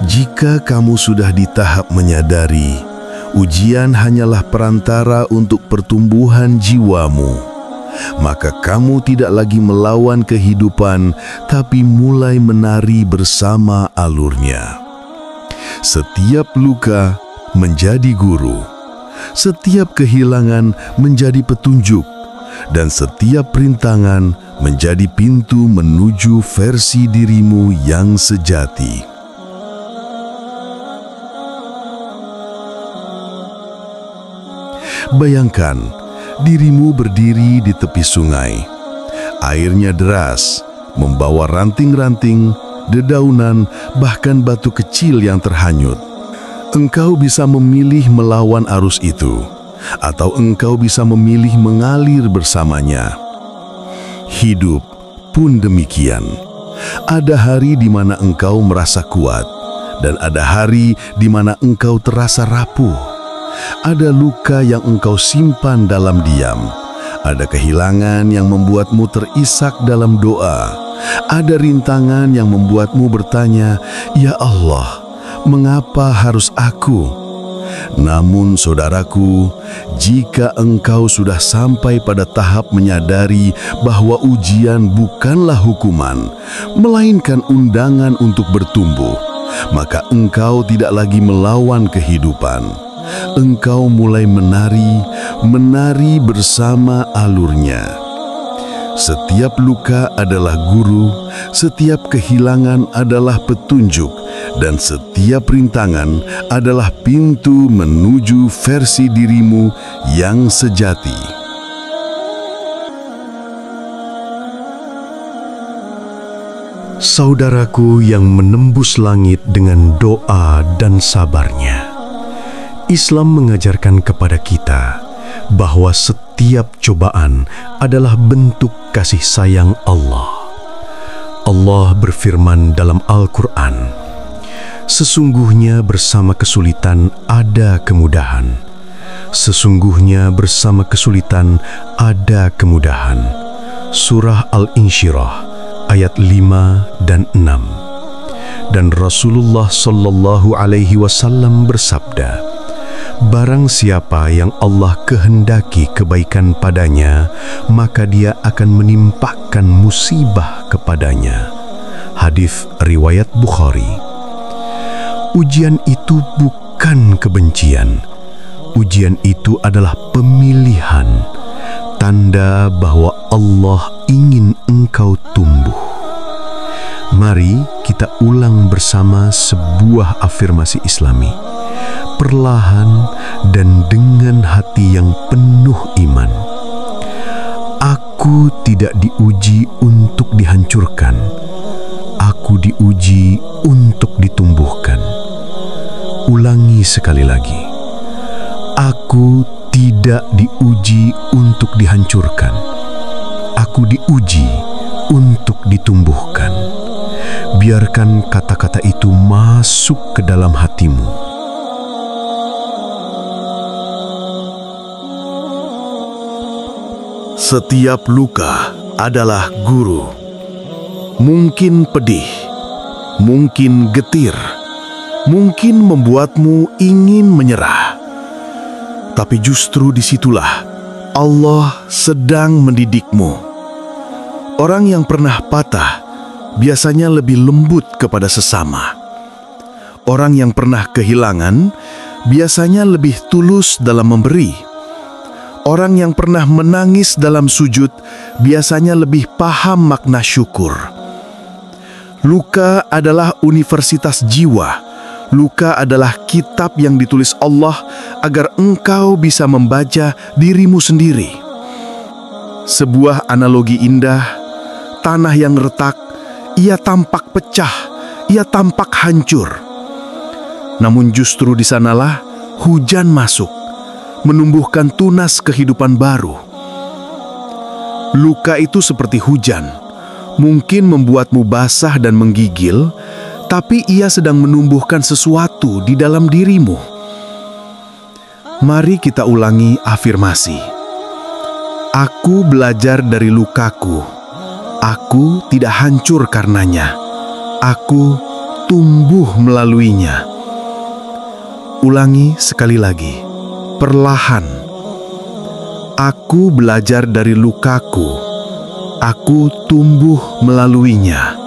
Jika kamu sudah di tahap menyadari, ujian hanyalah perantara untuk pertumbuhan jiwamu, maka kamu tidak lagi melawan kehidupan, tapi mulai menari bersama alurnya. Setiap luka menjadi guru, setiap kehilangan menjadi petunjuk, dan setiap rintangan menjadi pintu menuju versi dirimu yang sejati. Bayangkan dirimu berdiri di tepi sungai. Airnya deras, membawa ranting-ranting, dedaunan, bahkan batu kecil yang terhanyut. Engkau bisa memilih melawan arus itu, atau engkau bisa memilih mengalir bersamanya. Hidup pun demikian. Ada hari di mana engkau merasa kuat, dan ada hari di mana engkau terasa rapuh. Ada luka yang engkau simpan dalam diam. Ada kehilangan yang membuatmu terisak dalam doa. Ada rintangan yang membuatmu bertanya, "Ya Allah, mengapa harus aku?" Namun saudaraku, jika engkau sudah sampai pada tahap menyadari bahwa ujian bukanlah hukuman, melainkan undangan untuk bertumbuh, maka engkau tidak lagi melawan kehidupan. Engkau mulai menari bersama alurnya. Setiap luka adalah guru, setiap kehilangan adalah petunjuk, dan setiap rintangan adalah pintu menuju versi dirimu yang sejati. Saudaraku yang menembus langit dengan doa dan sabarnya, Islam mengajarkan kepada kita bahwa setiap cobaan adalah bentuk kasih sayang Allah. Allah berfirman dalam Al-Quran, "Sesungguhnya bersama kesulitan ada kemudahan. Sesungguhnya bersama kesulitan ada kemudahan." Surah Al-Insyirah ayat 5 dan 6. Dan Rasulullah Shallallahu Alaihi Wasallam bersabda, "Barang siapa yang Allah kehendaki kebaikan padanya, maka Dia akan menimpakan musibah kepadanya." Hadis riwayat Bukhari. Ujian itu bukan kebencian. Ujian itu adalah pemilihan, tanda bahwa Allah ingin engkau tumbuh. Mari kita ulang bersama sebuah afirmasi Islami, perlahan dan dengan hati yang penuh iman. Aku tidak diuji untuk dihancurkan. Aku diuji untuk ditumbuhkan. Ulangi sekali lagi. Aku tidak diuji untuk dihancurkan. Aku diuji untuk ditumbuhkan. Biarkan kata-kata itu masuk ke dalam hatimu. Setiap luka adalah guru. Mungkin pedih, mungkin getir, mungkin membuatmu ingin menyerah. Tapi justru disitulah Allah sedang mendidikmu. Orang yang pernah patah biasanya lebih lembut kepada sesama. Orang yang pernah kehilangan biasanya lebih tulus dalam memberi. Orang yang pernah menangis dalam sujud biasanya lebih paham makna syukur. Luka adalah universitas jiwa. Luka adalah kitab yang ditulis Allah agar engkau bisa membaca dirimu sendiri. Sebuah analogi indah, tanah yang retak, ia tampak pecah, ia tampak hancur. Namun justru di sanalah hujan masuk, menumbuhkan tunas kehidupan baru. Luka itu seperti hujan, mungkin membuatmu basah dan menggigil, tapi ia sedang menumbuhkan sesuatu di dalam dirimu. Mari kita ulangi afirmasi. Aku belajar dari lukaku. Aku tidak hancur karenanya. Aku tumbuh melaluinya. Ulangi sekali lagi, perlahan. Aku belajar dari lukaku, aku tumbuh melaluinya.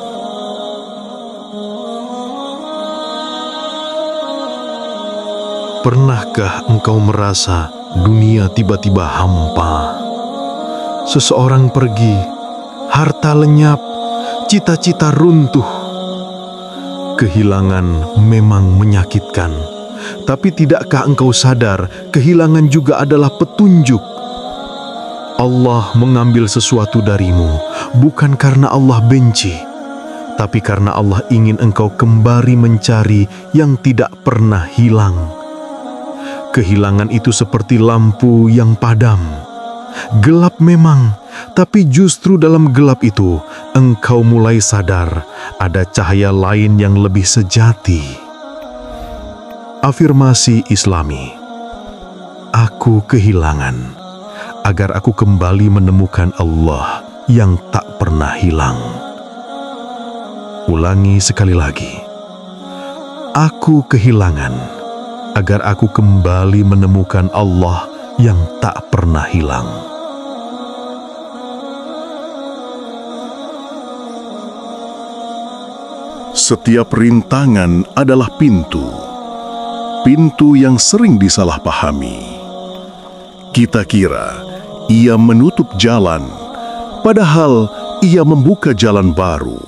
Pernahkah engkau merasa dunia tiba-tiba hampa? Seseorang pergi, harta lenyap, cita-cita runtuh. Kehilangan memang menyakitkan, tapi tidakkah engkau sadar kehilangan juga adalah petunjuk? Allah mengambil sesuatu darimu bukan karena Allah benci, tapi karena Allah ingin engkau kembali mencari yang tidak pernah hilang. Kehilangan itu seperti lampu yang padam. Gelap memang, tapi justru dalam gelap itu engkau mulai sadar ada cahaya lain yang lebih sejati. Afirmasi Islami. Aku kehilangan agar aku kembali menemukan Allah yang tak pernah hilang. Ulangi sekali lagi. Aku kehilangan agar aku kembali menemukan Allah yang tak pernah hilang. Setiap rintangan adalah pintu yang sering disalahpahami. Kita kira ia menutup jalan, padahal ia membuka jalan baru.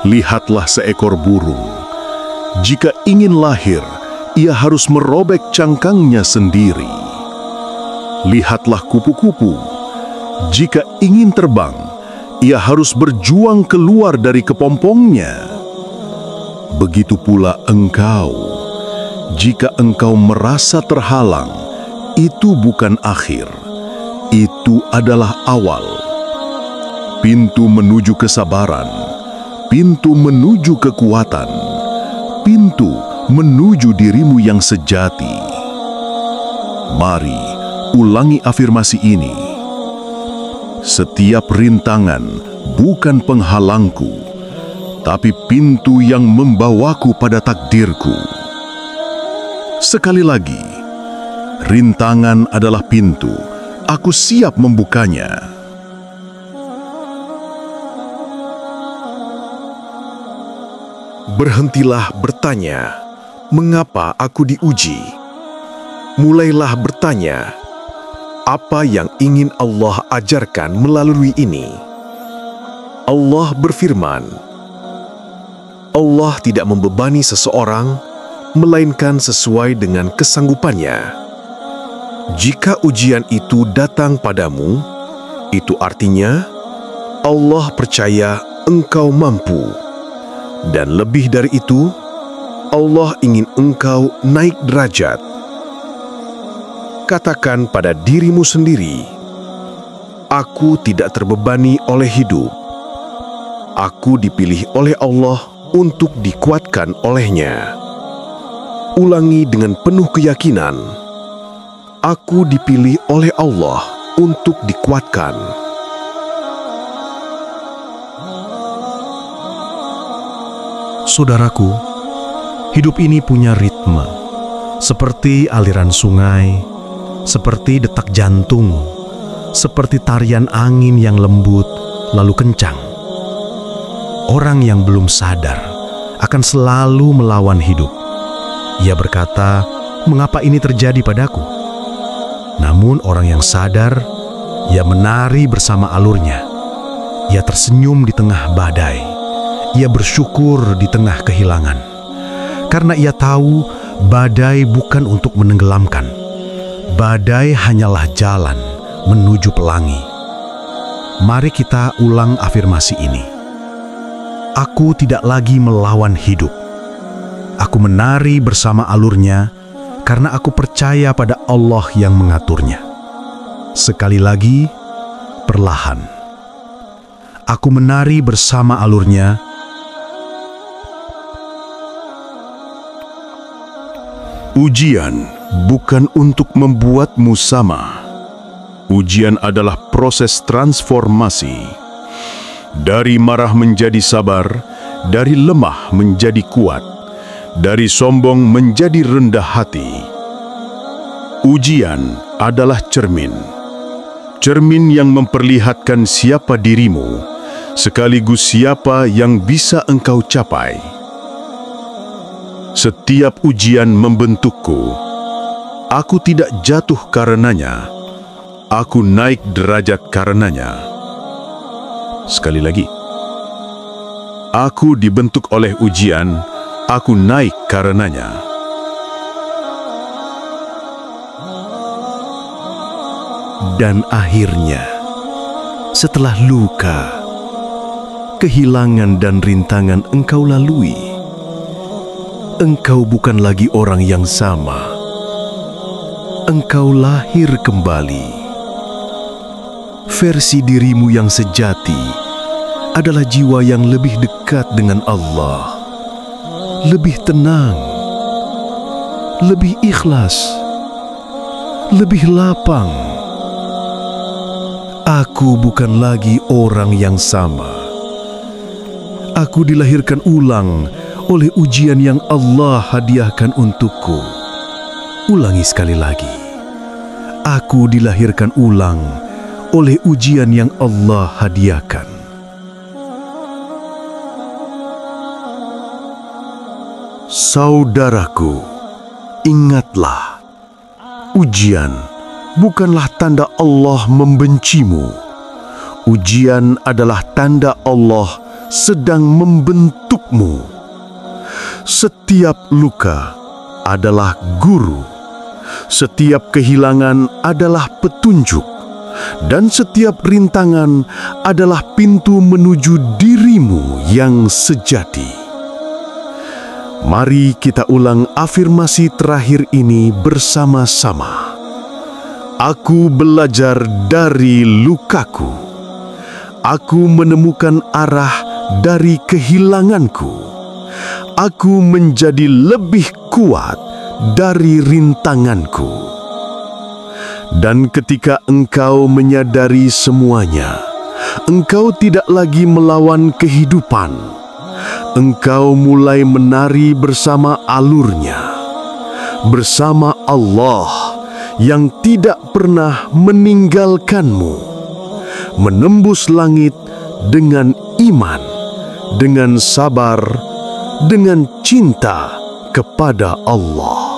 Lihatlah seekor burung. Jika ingin lahir, ia harus merobek cangkangnya sendiri. Lihatlah kupu-kupu. Jika ingin terbang, ia harus berjuang keluar dari kepompongnya. Begitu pula engkau. Jika engkau merasa terhalang, itu bukan akhir. Itu adalah awal. Pintu menuju kesabaran, pintu menuju kekuatan, pintu menuju dirimu yang sejati. Mari ulangi afirmasi ini. Setiap rintangan bukan penghalangku, tapi pintu yang membawaku pada takdirku. Sekali lagi, rintangan adalah pintu. Aku siap membukanya. Berhentilah bertanya, mengapa aku diuji? Mulailah bertanya, apa yang ingin Allah ajarkan melalui ini? Allah berfirman, Allah tidak membebani seseorang, melainkan sesuai dengan kesanggupannya. Jika ujian itu datang padamu, itu artinya Allah percaya engkau mampu. Dan lebih dari itu, Allah ingin engkau naik derajat. Katakan pada dirimu sendiri, aku tidak terbebani oleh hidup. Aku dipilih oleh Allah untuk dikuatkan olehnya. Ulangi dengan penuh keyakinan, aku dipilih oleh Allah untuk dikuatkan. Saudaraku, hidup ini punya ritme, seperti aliran sungai, seperti detak jantung, seperti tarian angin yang lembut lalu kencang. Orang yang belum sadar akan selalu melawan hidup. Ia berkata, mengapa ini terjadi padaku? Namun orang yang sadar, ia menari bersama alurnya. Ia tersenyum di tengah badai. Ia bersyukur di tengah kehilangan. Karena ia tahu badai bukan untuk menenggelamkan. Badai hanyalah jalan menuju pelangi. Mari kita ulang afirmasi ini. Aku tidak lagi melawan hidup. Aku menari bersama alurnya karena aku percaya pada Allah yang mengaturnya. Sekali lagi, perlahan. Aku menari bersama alurnya. Ujian bukan untuk membuatmu sama. Ujian adalah proses transformasi. Dari marah menjadi sabar, dari lemah menjadi kuat, dari sombong menjadi rendah hati. Ujian adalah cermin yang memperlihatkan siapa dirimu, sekaligus siapa yang bisa engkau capai. Setiap ujian membentukku. Aku tidak jatuh karenanya, aku naik derajat karenanya. Sekali lagi, aku dibentuk oleh ujian, aku naik karenanya. Dan akhirnya, setelah luka, kehilangan dan rintangan engkau lalui, engkau bukan lagi orang yang sama. Engkau lahir kembali. Versi dirimu yang sejati adalah jiwa yang lebih dekat dengan Allah, lebih tenang, lebih ikhlas, lebih lapang. Aku bukan lagi orang yang sama. Aku dilahirkan ulang oleh ujian yang Allah hadiahkan untukku. Ulangi sekali lagi. Aku dilahirkan ulang oleh ujian yang Allah hadiahkan. Saudaraku, ingatlah, ujian bukanlah tanda Allah membencimu. Ujian adalah tanda Allah sedang membentukmu. Setiap luka adalah guru, setiap kehilangan adalah petunjuk, dan setiap rintangan adalah pintu menuju dirimu yang sejati. Mari kita ulang afirmasi terakhir ini bersama-sama. Aku belajar dari lukaku. Aku menemukan arah dari kehilanganku. Aku menjadi lebih kuat dari rintanganku. Dan ketika engkau menyadari semuanya, engkau tidak lagi melawan kehidupan. Engkau mulai menari bersama alurnya, bersama Allah yang tidak pernah meninggalkanmu, menembus langit dengan iman, dengan sabar, dengan cinta kepada Allah.